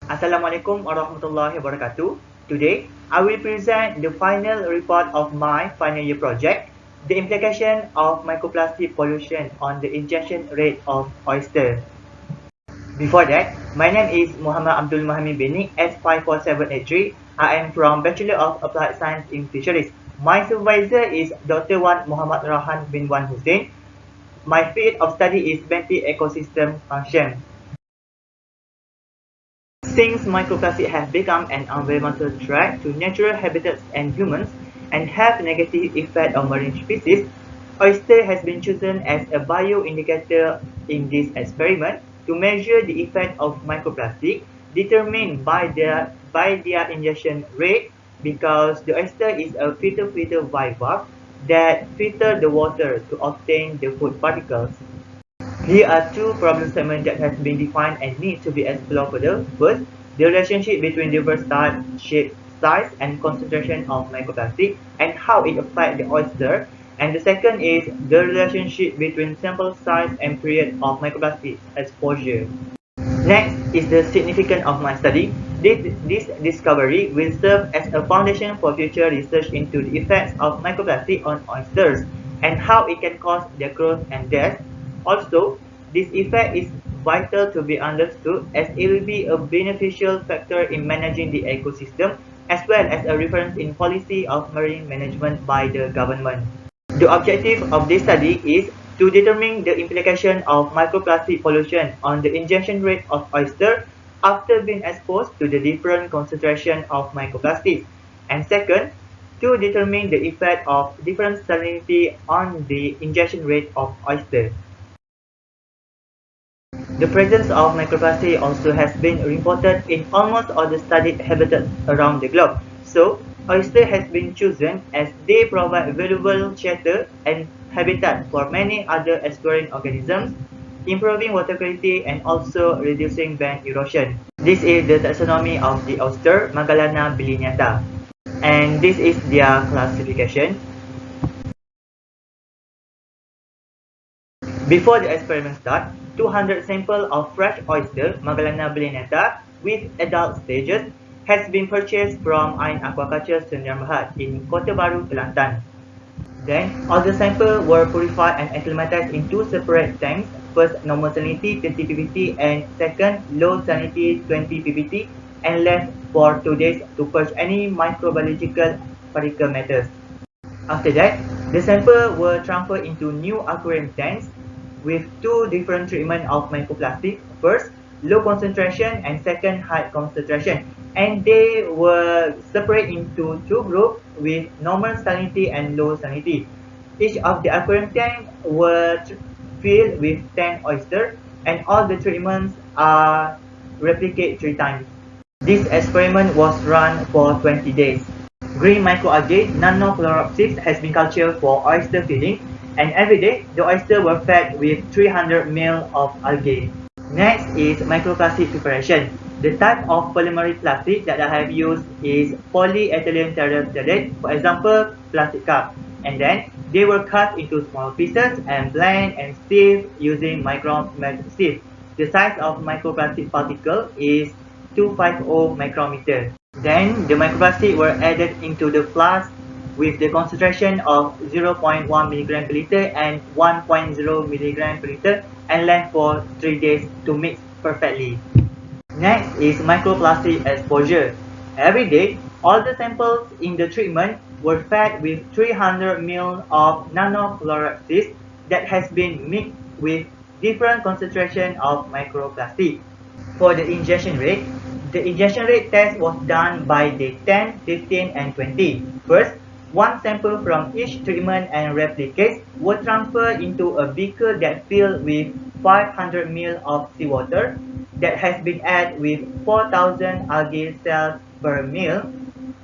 Assalamualaikum warahmatullahi wabarakatuh. Today, I will present the final report of my final year project, the implication of microplastic pollution on the ingestion rate of oyster. Before that, my name is Muhammad Abdul Muhammad Bini, S54783. I am from Bachelor of Applied Science in Fisheries. My supervisor is Dr. Wan Muhammad Rahan bin Wan Hussein. My field of study is benthic ecosystem function. Since microplastics have become an environmental threat to natural habitats and humans and have negative effect on marine species, oyster has been chosen as a bioindicator in this experiment to measure the effect of microplastic determined by their ingestion rate because the oyster is a filter bivalve that filter the water to obtain the food particles. Here are two problem statements that has been defined and need to be explored further. First, the relationship between diverse type, shape, size, and concentration of microplastic and how it affects the oyster. And the second is the relationship between sample size and period of microplastic exposure. Next is the significance of my study. This discovery will serve as a foundation for future research into the effects of microplastic on oysters and how it can cause their growth and death. Also, this effect is vital to be understood as it will be a beneficial factor in managing the ecosystem as well as a reference in policy of marine management by the government. The objective of this study is to determine the implication of microplastic pollution on the ingestion rate of oyster after being exposed to the different concentration of microplastics. And second, to determine the effect of different salinity on the ingestion rate of oyster. The presence of microplastic also has been reported in almost all the studied habitats around the globe. So, oyster has been chosen as they provide valuable shelter and habitat for many other exploring organisms, improving water quality and also reducing bank erosion. This is the taxonomy of the oyster, Magellana bilineata, and this is their classification. Before the experiment starts, 200 samples of fresh oyster, Magellana bilineata, with adult stages has been purchased from Ain Aquaculture Sdn Bhd in Kota Baru, Kelantan. Then, all the samples were purified and acclimatized in two separate tanks, first normal salinity 30 ppt and second low salinity 20 ppt, and left for 2 days to purge any microbiological particle matters. After that, the samples were transferred into new aquarium tanks with two different treatments of microplastic. First, low concentration and second, high concentration. And they were separated into two groups with normal salinity and low salinity. Each of the aquarium tanks were filled with 10 oysters and all the treatments are replicated 3 times. This experiment was run for 20 days. Green microalgae nanofluoropsis has been cultured for oyster feeding, and every day the oysters were fed with 300 ml of algae. Next is microplastic preparation. The type of polymer plastic that I have used is polyethylene terephthalate, for example, plastic cup. And then they were cut into small pieces and blend and sieve using micron sieve. The size of microplastic particle is 250 micrometer. Then the microplastic were added into the flask with the concentration of 0.1 mg per liter and 1.0 mg per liter and left for 3 days to mix perfectly. Next is microplastic exposure. Every day, all the samples in the treatment were fed with 300 ml of nanofluoropsis that has been mixed with different concentration of microplastic. For the ingestion rate test was done by day 10, 15, and 20. First, one sample from each treatment and replicates were transferred into a beaker that filled with 500 ml of seawater that has been added with 4,000 algae cells per ml,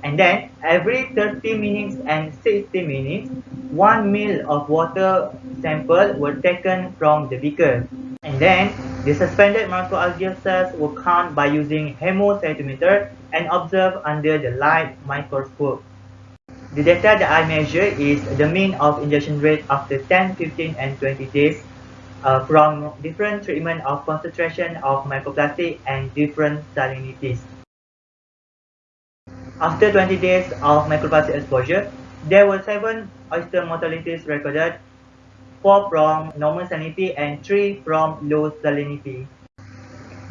and then every 30 minutes and 60 minutes, 1 ml of water sample were taken from the beaker. And then, the suspended microalgae cells were counted by using hemocytometer and observed under the light microscope. The data that I measure is the mean of ingestion rate after 10, 15, and 20 days from different treatment of concentration of microplastic and different salinities. After 20 days of microplastic exposure, there were 7 oyster mortalities recorded, 4 from normal salinity and 3 from low salinity.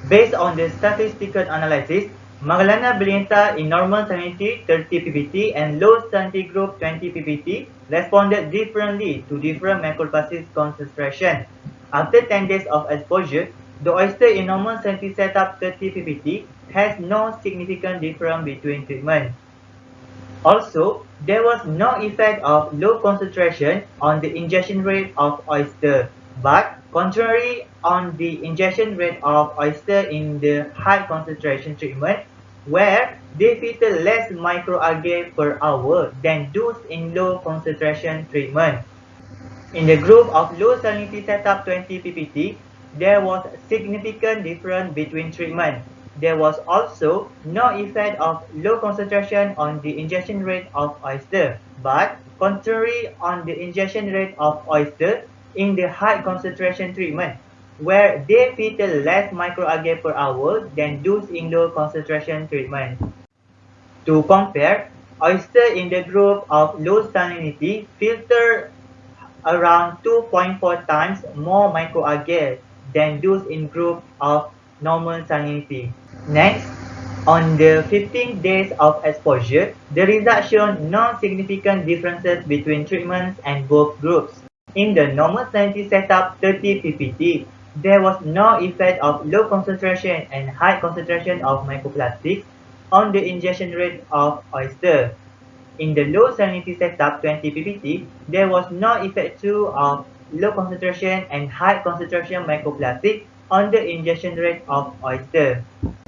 Based on the statistical analysis, Magellana Brillianta in normal salinity 30 ppt and low salinity group 20 ppt responded differently to different microplastic concentration. After 10 days of exposure, the oyster in normal salinity setup 30 ppt has no significant difference between treatments. Also, there was no effect of low concentration on the ingestion rate of oyster, but contrary on the ingestion rate of oyster in the high concentration treatment, where they filter less microalgae per hour than those in low concentration treatment. In the group of low salinity setup 20 ppt, there was significant difference between treatments. There was also no effect of low concentration on the ingestion rate of oyster, but contrary on the ingestion rate of oyster in the high concentration treatment, where they filter less microalgae per hour than those in low concentration treatment. To compare, oyster in the group of low salinity filter around 2.4 times more microalgae than those in group of normal salinity. Next, on the 15 days of exposure, the results showed no significant differences between treatments and both groups. In the normal salinity setup 30 ppt, there was no effect of low concentration and high concentration of microplastics on the ingestion rate of oyster. In the low salinity setup 20 ppt, there was no effect too of low concentration and high concentration microplastic on the ingestion rate of oyster.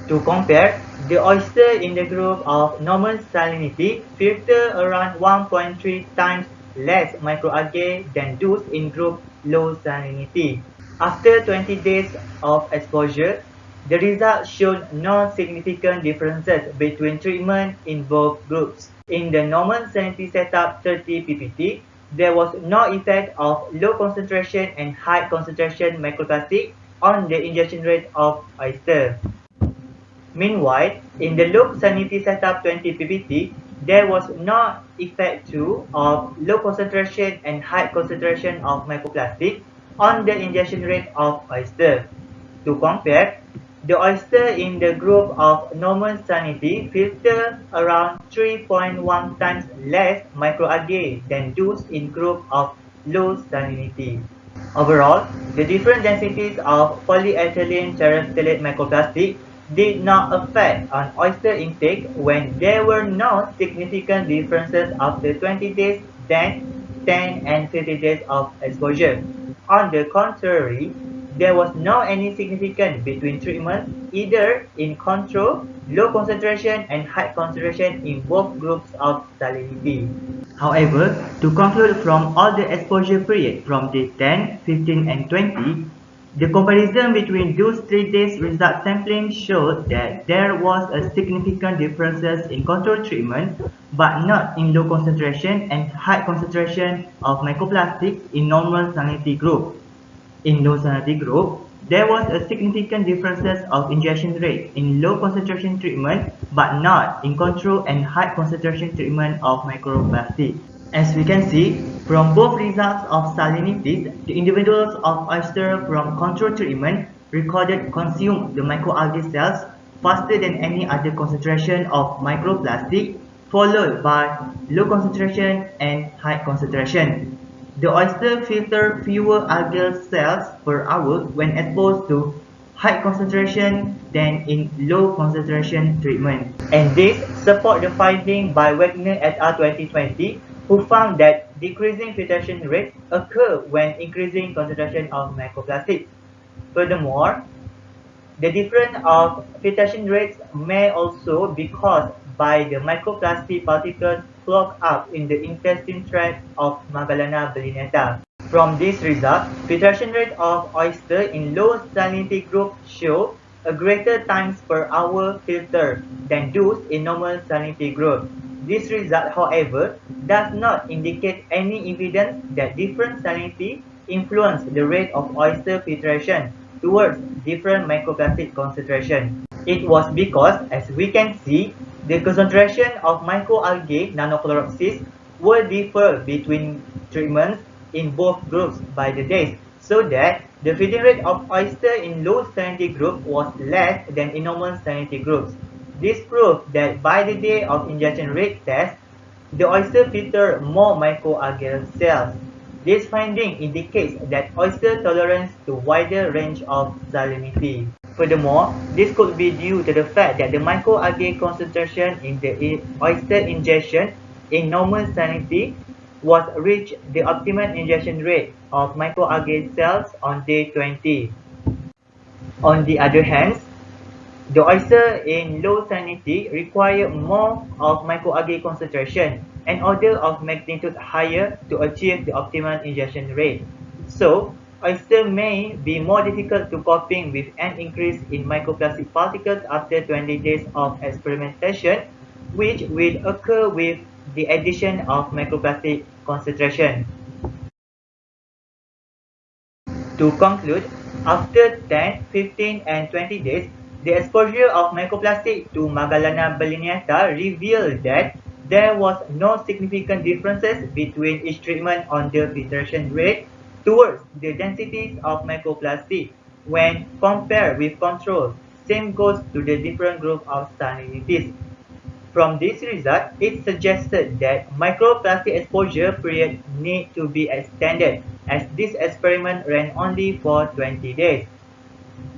To compare, the oyster in the group of normal salinity filter around 1.3 times less microalgae than those in group low salinity. After 20 days of exposure, the results showed no significant differences between treatment in both groups. In the normal salinity setup 30 ppt, there was no effect of low concentration and high concentration microplastic on the ingestion rate of oyster. Meanwhile, in the low salinity setup 20 ppt, there was no effect too of low concentration and high concentration of microplastic on the ingestion rate of oyster. To compare, the oyster in the group of normal salinity filter around 3.1 times less microalgae than those in group of low salinity. Overall, the different densities of polyethylene terephthalate microplastic did not affect on oyster intake when there were no significant differences after 20 days than 10 and 50 days of exposure. On the contrary, there was no any significance between treatments either in control, low concentration and high concentration in both groups of salinity. However, to conclude from all the exposure period from day 10, 15 and 20, the comparison between those 3 days result sampling showed that there was a significant differences in control treatment but not in low concentration and high concentration of microplastics in normal salinity group. In low salinity group, there was a significant differences of ingestion rate in low concentration treatment but not in control and high concentration treatment of microplastic. As we can see, from both results of salinities, the individuals of oyster from control treatment recorded consumed the microalgae cells faster than any other concentration of microplastic, followed by low concentration and high concentration. The oyster filtered fewer algal cells per hour when exposed to high concentration than in low concentration treatment. And this support the finding by Wagner et al. 2020, who found that decreasing filtration rates occur when increasing concentration of microplastics. Furthermore, the difference of filtration rates may also be caused by the microplastic particles clogged up in the intestine tract of Magellana Brillianta. From this result, filtration rate of oyster in low salinity group show a greater times per hour filter than those in normal salinity group. This result, however, does not indicate any evidence that different salinity influence the rate of oyster filtration towards different microplastic concentration. It was because, as we can see, the concentration of microalgae nanochlorosis will differ between treatments in both groups by the days, so that the feeding rate of oyster in low salinity group was less than in normal salinity groups. This proved that by the day of injection rate test, the oyster filter more microalgal cells. This finding indicates that oyster tolerance to wider range of salinity. Furthermore, this could be due to the fact that the microalgae concentration in the oyster injection in normal salinity was reached the optimum injection rate of microalgae cells on day 20. On the other hand, the oyster in low salinity require more of microalgae concentration, an order of magnitude higher to achieve the optimal injection rate. So, oyster may be more difficult to coping with an increase in microplastic particles after 20 days of experimentation, which will occur with the addition of microplastic concentration. To conclude, after 10, 15, and 20 days, the exposure of microplastic to Magellana ballineata revealed that there was no significant differences between each treatment on the filtration rate towards the densities of microplastic when compared with control. Same goes to the different group of salinities. From this result, it suggested that microplastic exposure period need to be extended as this experiment ran only for 20 days.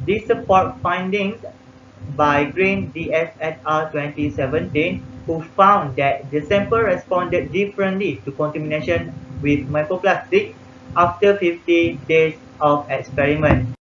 This support findings by Green DS et al. 2017, who found that the sample responded differently to contamination with microplastic after 50 days of experiment.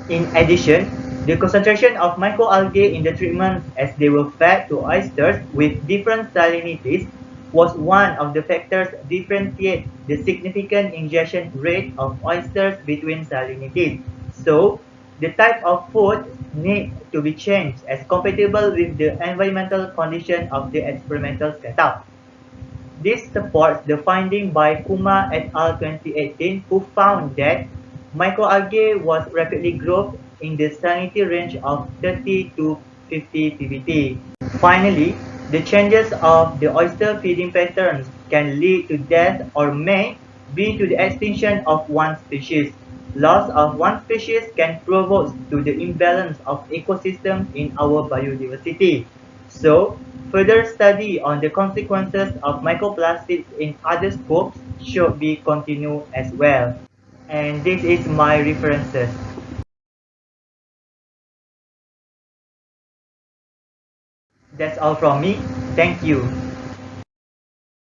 In addition, the concentration of microalgae in the treatments as they were fed to oysters with different salinities was one of the factors differentiate the significant ingestion rate of oysters between salinities. So, the type of food need to be changed as compatible with the environmental condition of the experimental setup. This supports the finding by Kumar et al. 2018, who found that microalgae was rapidly growth in the salinity range of 30 to 50 ppt. Finally, the changes of the oyster feeding patterns can lead to death or may be to the extinction of one species. Loss of one species can provoke to the imbalance of ecosystems in our biodiversity. So, further study on the consequences of microplastics in other scopes should be continued as well. And this is my references. That's all from me. Thank you.